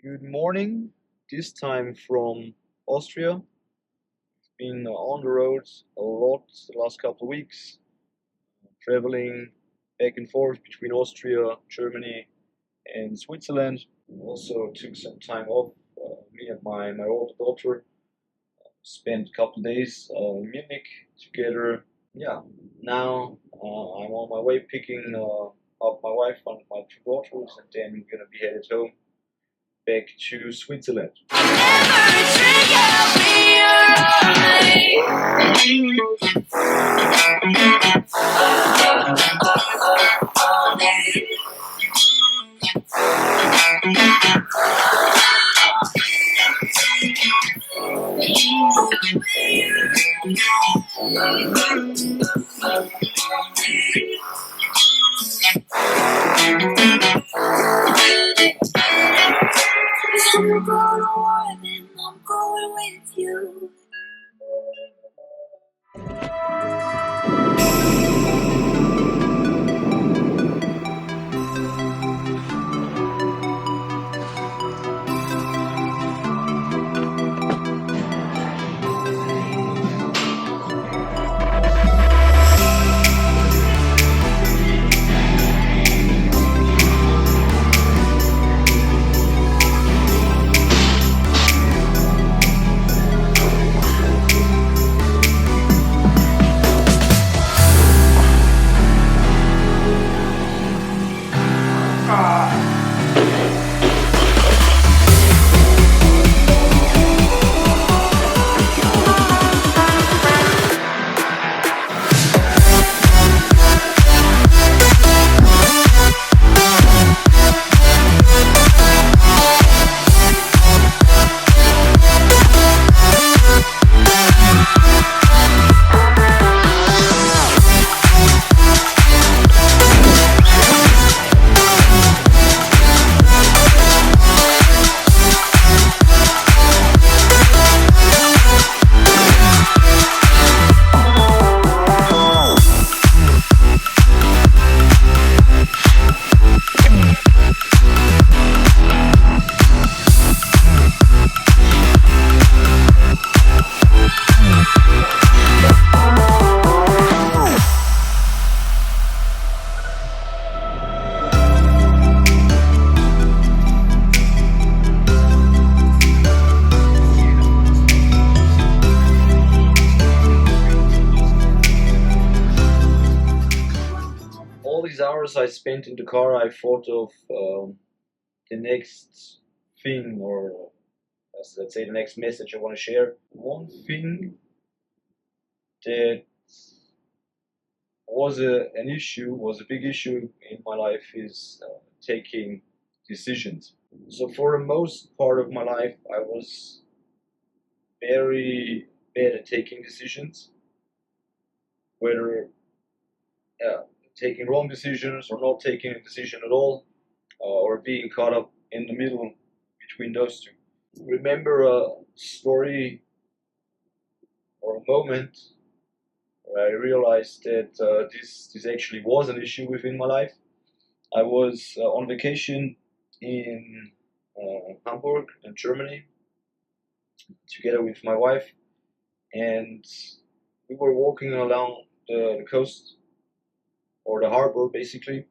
Good morning, this time from Austria. Been on the road a lot the last couple of weeks, traveling back and forth between Austria, Germany, and Switzerland. Also took some time off. Me and my older daughter spent a couple of days in Munich together. Yeah, now I'm on my way picking up my wife and my two daughters, and then we're gonna be headed home back to Switzerland. If you go to war, then I'm going with you. All these hours I spent in the car, I thought of the next thing, or let's say the next message I want to share. One thing that was a big issue in my life is taking decisions. So for the most part of my life, I was very bad at taking decisions, whether uh, taking wrong decisions or not taking a decision at all, or being caught up in the middle between those two. Remember a story or a moment where I realized that this actually was an issue within my life. I was on vacation in Hamburg in Germany together with my wife, and we were walking along the coast or the harbor basically,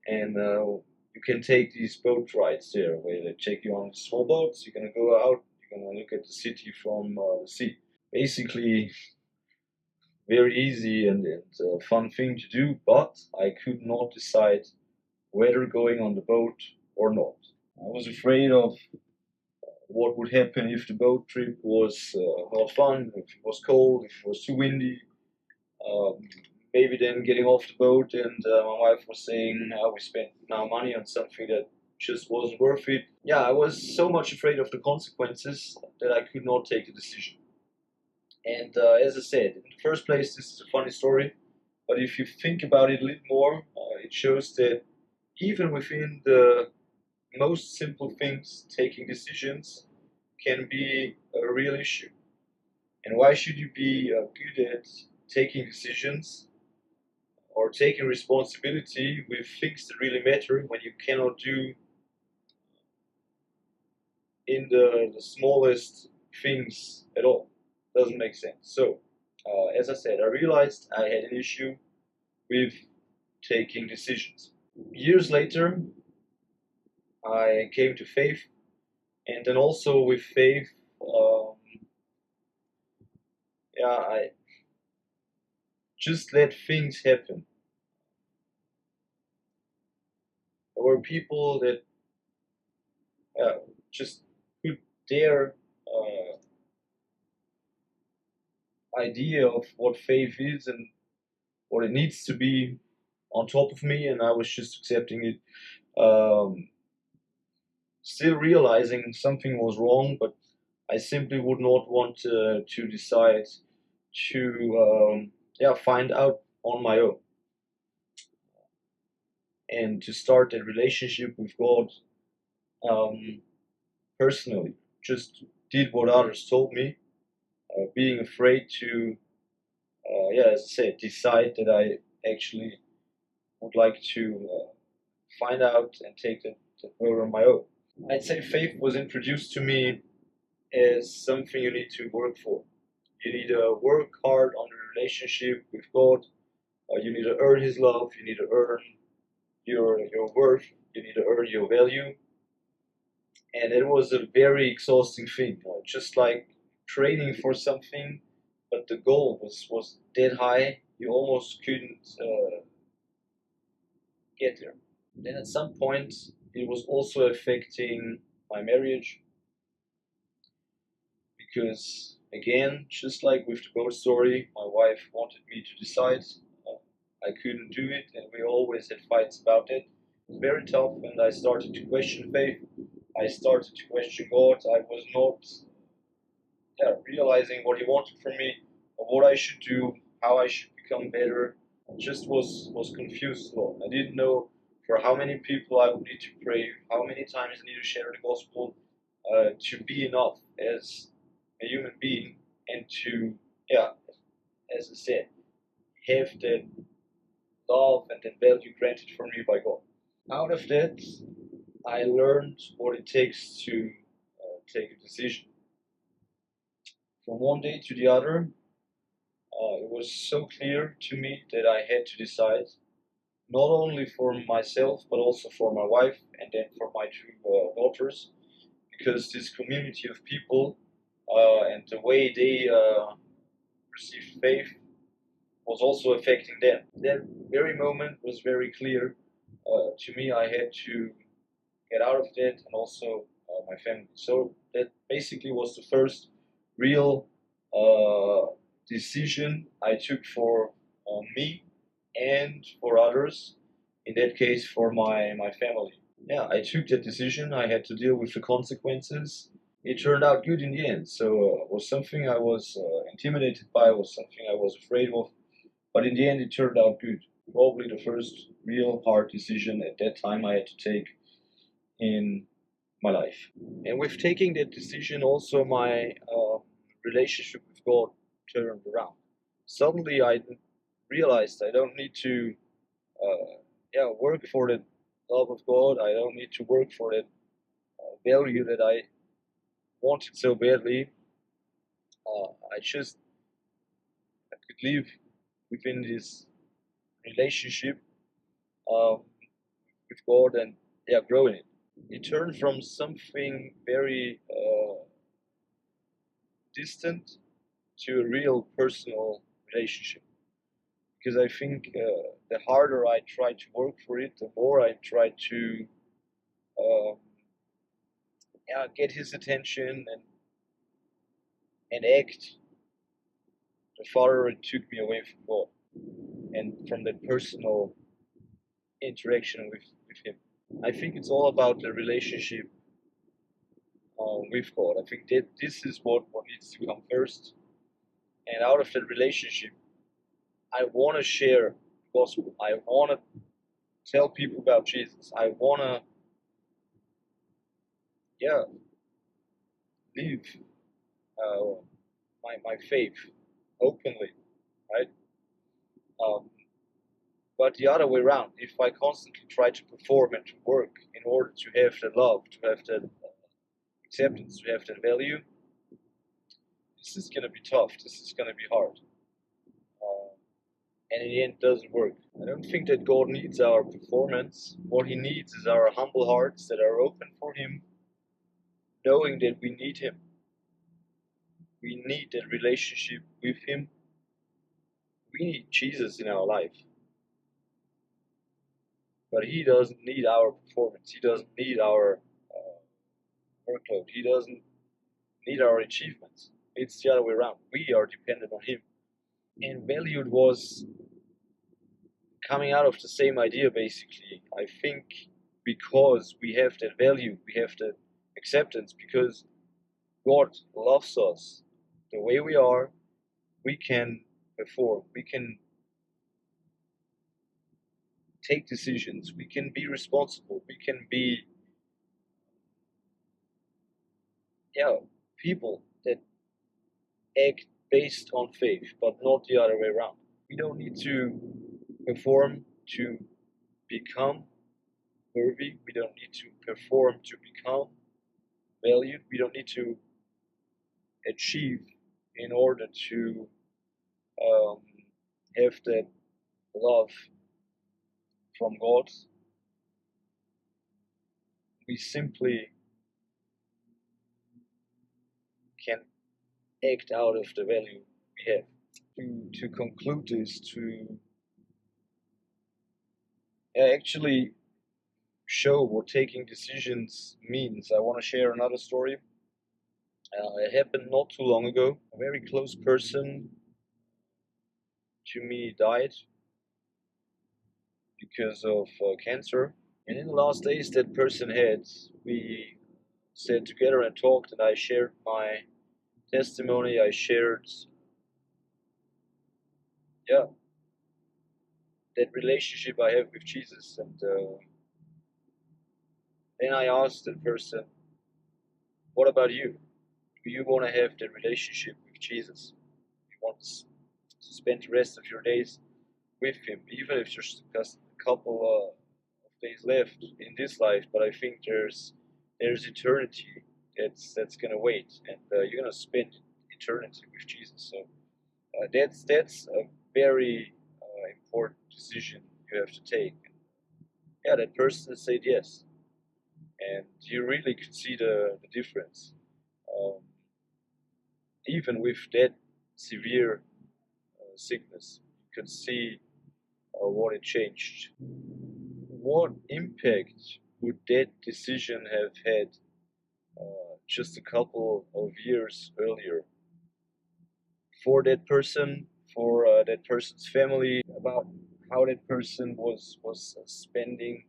and you can take these boat rides there where they take you on small boats. You're gonna go out, you're gonna look at the city from the sea. Basically, very easy and a fun thing to do, but I could not decide whether going on the boat or not. I was afraid of what would happen if the boat trip was not fun, if it was cold, if it was too windy. Um, Maybe then getting off the boat and my wife was saying we spent now money on something that just wasn't worth it. Yeah, I was so much afraid of the consequences that I could not take the decision. And as I said, in the first place, this is a funny story, but if you think about it a little more, it shows that even within the most simple things, taking decisions can be a real issue. And why should you be good at taking decisions or taking responsibility with things that really matter when you cannot do in the smallest things at all. Doesn't make sense. So, as I said, I realized I had an issue with taking decisions. Years later, I came to faith, and then also with faith, I just let things happen. There were people that just put their idea of what faith is and what it needs to be on top of me, and I was just accepting it. Still realizing something was wrong, but I simply would not want to decide to find out on my own and to start a relationship with God um, personally. Just did what others told me, being afraid to, as I said, decide that I actually would like to find out and take the road on my own. I'd say faith was introduced to me as something you need to work for. You need to work hard on the relationship with God. You need to earn His love. You need to earn your worth. You need to earn your value. And it was a very exhausting thing. Just like training for something, but the goal was dead high. You almost couldn't get there. Then at some point, it was also affecting my marriage because, again, just like with the boat story, my wife wanted me to decide. I couldn't do it, and we always had fights about it. It was very tough, and I started to question faith. I started to question God. I was not realizing what He wanted from me, or what I should do, how I should become better. I just was confused, Lord. I didn't know for how many people I would need to pray, how many times I need to share the gospel to be enough as a human being, and to, as I said, have that love and that value granted for me by God. Out of that, I learned what it takes to take a decision. From one day to the other, it was so clear to me that I had to decide not only for myself but also for my wife and then for my two daughters, because this community of people and the way they received faith was also affecting them. That very moment was very clear to me. I had to get out of that, and also my family. So that basically was the first real decision I took for me and for others. In that case, for my family. Yeah, I took that decision. I had to deal with the consequences. It turned out good in the end. So it was something I was intimidated by, was something I was afraid of, but in the end it turned out good. Probably the first real hard decision at that time I had to take in my life. And with taking that decision, also my relationship with God turned around. Suddenly, I realized I don't need to, work for the love of God. I don't need to work for that value that I wanted so badly. I just could live within this relationship um, with God and grow in it. It turned from something very distant to a real personal relationship. Because I think the harder I try to work for it, the more I try to um, get his attention and act, the farther it took me away from God and from that personal interaction with him. I think it's all about the relationship with God. I think that this is what needs to come first. And out of that relationship, I want to share the gospel. I want to tell people about Jesus. I want to, live my faith openly, right? Um, but the other way around, if I constantly try to perform and to work in order to have that love, to have that acceptance, to have that value, this is going to be tough. This is going to be hard. And in the end, it doesn't work. I don't think that God needs our performance. What He needs is our humble hearts that are open for Him, knowing that we need Him. We need that relationship with Him. We need Jesus in our life. But He doesn't need our performance. He doesn't need our workload. He doesn't need our achievements. It's the other way around. We are dependent on Him. And valued was coming out of the same idea, basically. I think because we have that value, we have that acceptance, because God loves us the way we are, we can perform, we can take decisions, we can be responsible, we can be people that act based on faith, but not the other way around. We don't need to perform to become worthy, we don't need to perform to become valued, we don't need to achieve in order to have that love from God. We simply can act out of the value we have. To conclude this, to actually show what taking decisions means, I want to share another story. It happened not too long ago. A very close person to me died because of cancer. And in the last days that person had, we sat together and talked, and I shared my testimony. I shared, that relationship I have with Jesus. And then I asked that person, what about you? Do you want to have that relationship with Jesus? You want to spend the rest of your days with Him, even if there's just a couple of days left in this life? But I think there's eternity that's gonna wait, and you're gonna spend eternity with Jesus. So that's a very important decision you have to take. That person said yes, and you really could see the difference. Um, Even with that severe sickness, you could see what it changed. What impact would that decision have had just a couple of years earlier for that person, for that person's family, about how that person was spending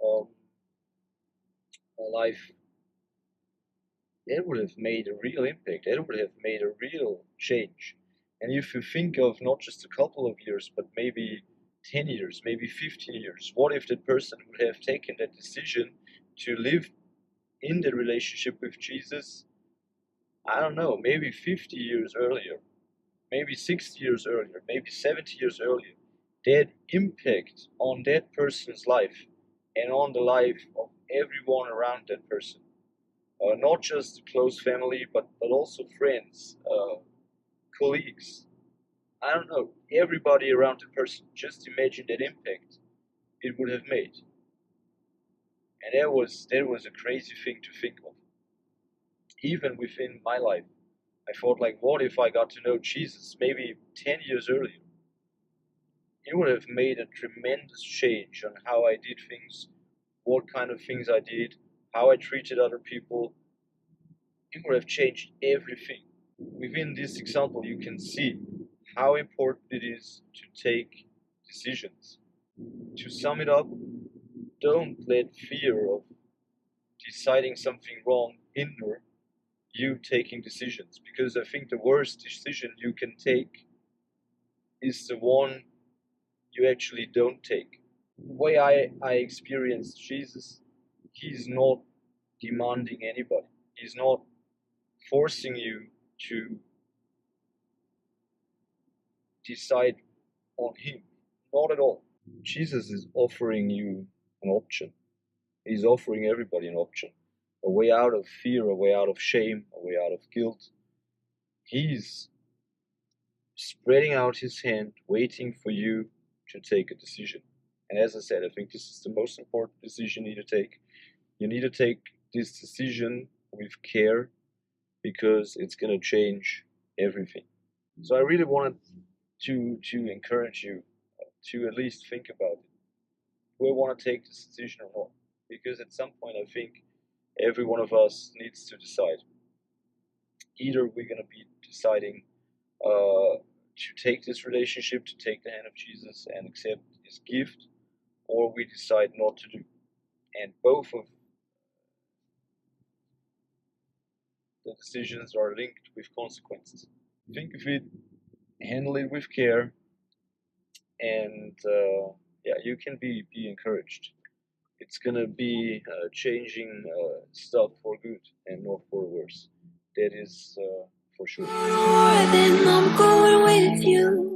um, life? That would have made a real impact. That would have made a real change. And if you think of not just a couple of years, but maybe 10 years, maybe 15 years, what if that person would have taken that decision to live in the relationship with Jesus, I don't know, maybe 50 years earlier, maybe 60 years earlier, maybe 70 years earlier? That impact on that person's life and on the life of everyone around that person. Not just close family, but also friends, colleagues. I don't know, everybody around the person. Just imagine that impact it would have made. And that was a crazy thing to think of. Even within my life, I thought, like, what if I got to know Jesus maybe 10 years earlier? It would have made a tremendous change on how I did things, what kind of things I did, how I treated other people. It would have changed everything. Within this example, you can see how important it is to take decisions. To sum it up, don't let fear of deciding something wrong hinder you taking decisions, because I think the worst decision you can take is the one you actually don't take. The way I experienced Jesus, He's not demanding anybody. He's not forcing you to decide on Him. Not at all. Jesus is offering you an option. He's offering everybody an option. a way out of fear, a way out of shame, a way out of guilt. He's spreading out his hand, waiting for you to take a decision. And as I said, I think this is the most important decision you need to take. You need to take this decision with care because it's going to change everything. So I really wanted to encourage you to at least think about it. Do I want to take this decision or not? Because at some point I think every one of us needs to decide. Either we're going to be deciding to take this relationship, to take the hand of Jesus and accept his gift, or we decide not to do. And both of the decisions are linked with consequences. Think of it, handle it with care, and yeah, you can be encouraged. It's gonna be changing stuff for good and not for worse. That is for sure. Then I'm going with you.